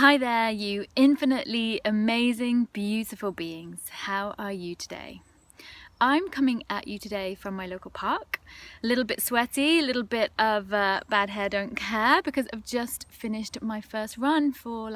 Hi there, you infinitely amazing, beautiful beings. How are you today? I'm coming at you today from my local park. A little bit sweaty, a little bit of bad hair, don't care, because I've just finished my first run for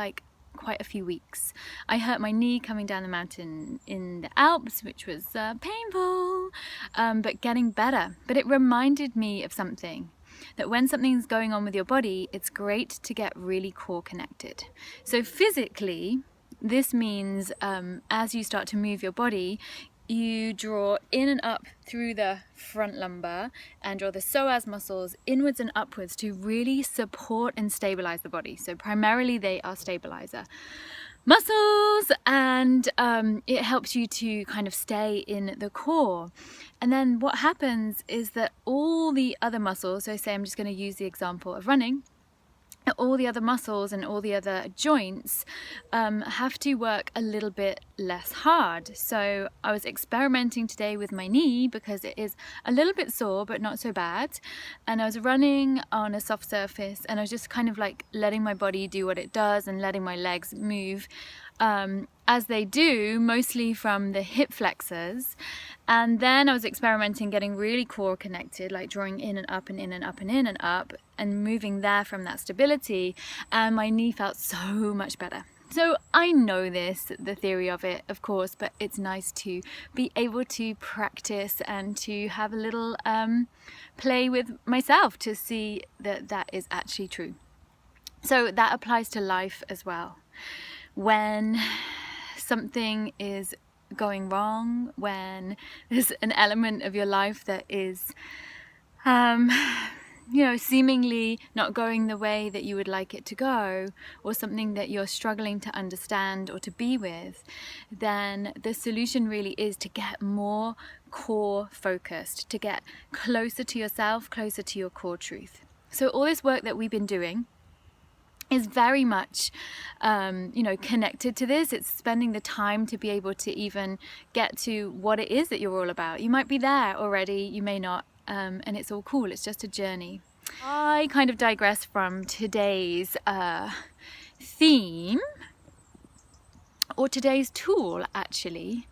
quite a few weeks. I hurt my knee coming down the mountain in the Alps, which was painful, but getting better. But it reminded me of something. That when something's going on with your body, it's great to get really core connected. So physically, this means as you start to move your body, you draw in and up through the front lumbar and draw the psoas muscles inwards and upwards to really support and stabilize the body. So primarily they are stabilizer muscles, and it helps you to kind of stay in the core. And then what happens is that all the other muscles, so say I'm just going to use the example of running, all the other muscles and all the other joints have to work a little bit less hard. So I was experimenting today with my knee because it is a little bit sore but not so bad, and I was running on a soft surface and I was just kind of like letting my body do what it does and letting my legs move as they do, mostly from the hip flexors. And then I was experimenting getting really core connected, like drawing in and up and in and up and in and up and moving there from that stability, and my knee felt so much better. So I know this, the theory of it, of course, but it's nice to be able to practice and to have a little play with myself to see that that is actually true. So that applies to life as well. When something is going wrong, when there's an element of your life that is seemingly not going the way that you would like it to go, or something that you're struggling to understand or to be with, then the solution really is to get more core focused, to get closer to yourself, closer to your core truth. So all this work that we've been doing is very much connected to this. It's spending the time to be able to even get to what it is that you're all about. You might be there already, you may not, and it's all cool. It's just a journey. I kind of digress from today's theme, or today's tool actually.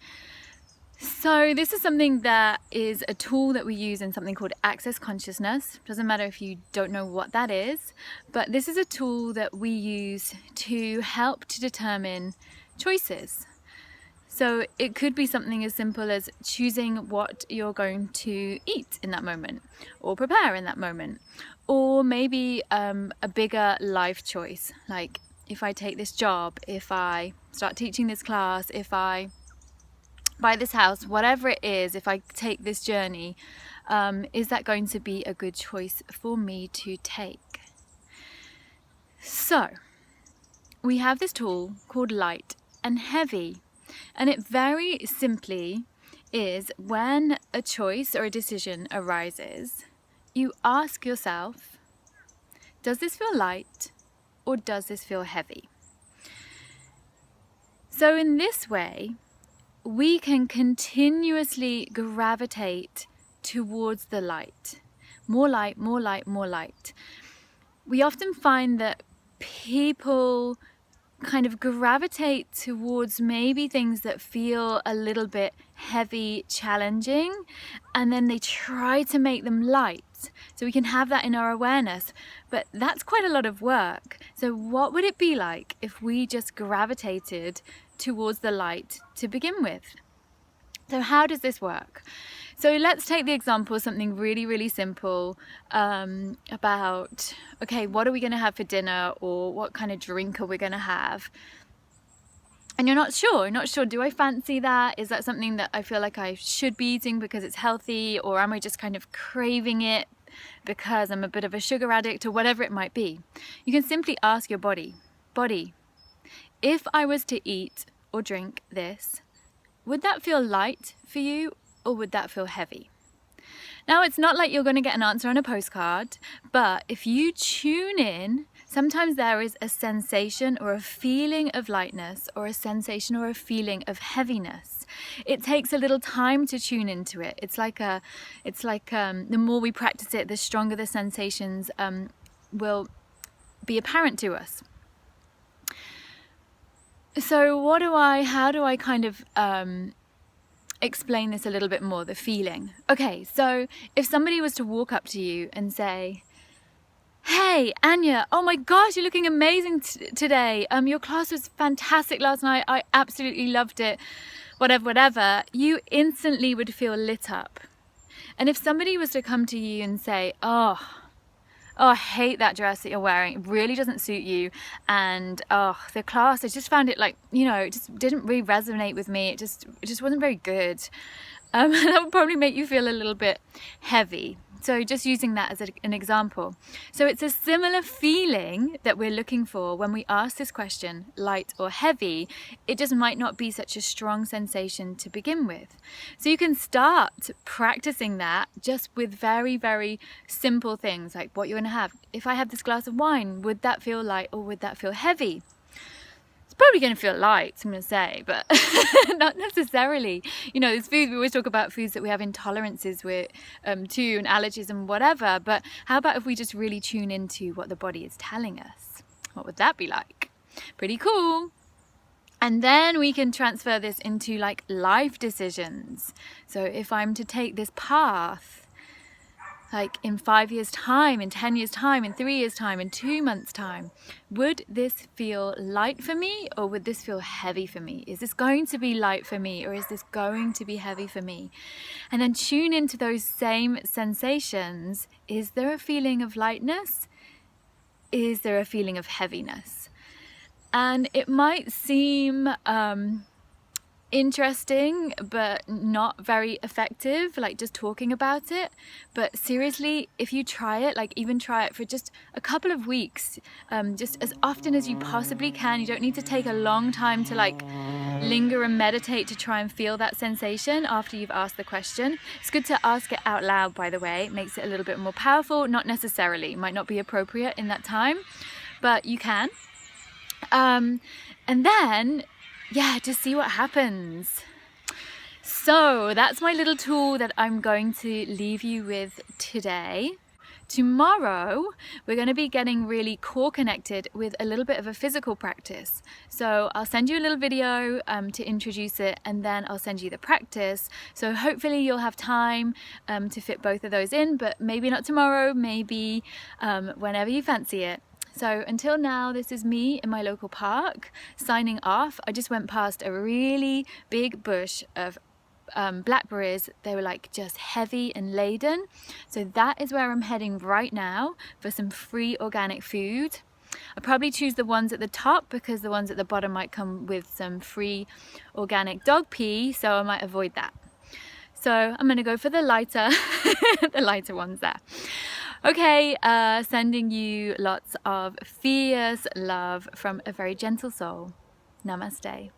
So this is something that is a tool that we use in something called Access Consciousness. Doesn't matter if you don't know what that is, but this is a tool that we use to help to determine choices. So it could be something as simple as choosing what you're going to eat in that moment, or prepare in that moment, or maybe a bigger life choice, like if I take this job, if I start teaching this class, if I buy this house, whatever it is, if I take this journey, is that going to be a good choice for me to take? So we have this tool called light and heavy, and it very simply is when a choice or a decision arises, you ask yourself, does this feel light or does this feel heavy? So in this way, we can continuously gravitate towards the light. More light, more light, more light. We often find that people kind of gravitate towards maybe things that feel a little bit heavy, challenging, and then they try to make them light. So we can have that in our awareness, but that's quite a lot of work. So what would it be like if we just gravitated towards the light to begin with? So how does this work? So let's take the example of something really, really simple about, okay, what are we going to have for dinner, or what kind of drink are we going to have? And you're not sure, do I fancy that? Is that something that I feel like I should be eating because it's healthy, or am I just kind of craving it because I'm a bit of a sugar addict, or whatever it might be? You can simply ask your body, if I was to eat or drink this, would that feel light for you, or would that feel heavy? Now, it's not like you're going to get an answer on a postcard, but if you tune in, sometimes there is a sensation or a feeling of lightness, or a sensation or a feeling of heaviness. It takes a little time to tune into it. It's like the more we practice it, the stronger the sensations will be apparent to us. So how do I kind of explain this a little bit more, the feeling? Okay, so if somebody was to walk up to you and say, "Hey, Anya, oh my gosh, you're looking amazing today. Your class was fantastic last night. I absolutely loved it. Whatever, you instantly would feel lit up. And if somebody was to come to you and say, oh, I hate that dress that you're wearing. It really doesn't suit you. And the class, I just found it like, it just didn't really resonate with me. It just wasn't very good. That would probably make you feel a little bit heavy. So just using that as an example. So it's a similar feeling that we're looking for when we ask this question, light or heavy. It just might not be such a strong sensation to begin with. So you can start practicing that just with very, very simple things like what you're going to have. If I have this glass of wine, would that feel light or would that feel heavy? It's probably going to feel light, I'm going to say, but not necessarily. There's food, we always talk about foods that we have intolerances with to, and allergies and whatever, but how about if we just really tune into what the body is telling us? What would that be like? Pretty cool. And then we can transfer this into like life decisions. So if I'm to take this path, like in 5 years time, in 10 years time, in 3 years time, in 2 months time, would this feel light for me or would this feel heavy for me? Is this going to be light for me or is this going to be heavy for me? And then tune into those same sensations. Is there a feeling of lightness? Is there a feeling of heaviness? And it might seem interesting but not very effective, like just talking about it, but seriously, if you try it, like even try it for just a couple of weeks, just as often as you possibly can. You don't need to take a long time to like linger and meditate to try and feel that sensation after you've asked the question. It's good to ask it out loud, by the way. It makes it a little bit more powerful. Not necessarily, might not be appropriate in that time, but you can. And then just see what happens. So that's my little tool that I'm going to leave you with today. Tomorrow, we're going to be getting really core connected with a little bit of a physical practice. So I'll send you a little video to introduce it, and then I'll send you the practice. So hopefully you'll have time to fit both of those in, but maybe not tomorrow, maybe whenever you fancy it. So until now, this is me in my local park signing off. I just went past a really big bush of blackberries. They were like just heavy and laden. So that is where I'm heading right now for some free organic food. I'll probably choose the ones at the top because the ones at the bottom might come with some free organic dog pee, so I might avoid that. So I'm gonna go for the lighter, the lighter ones there. Okay, sending you lots of fierce love from a very gentle soul. Namaste.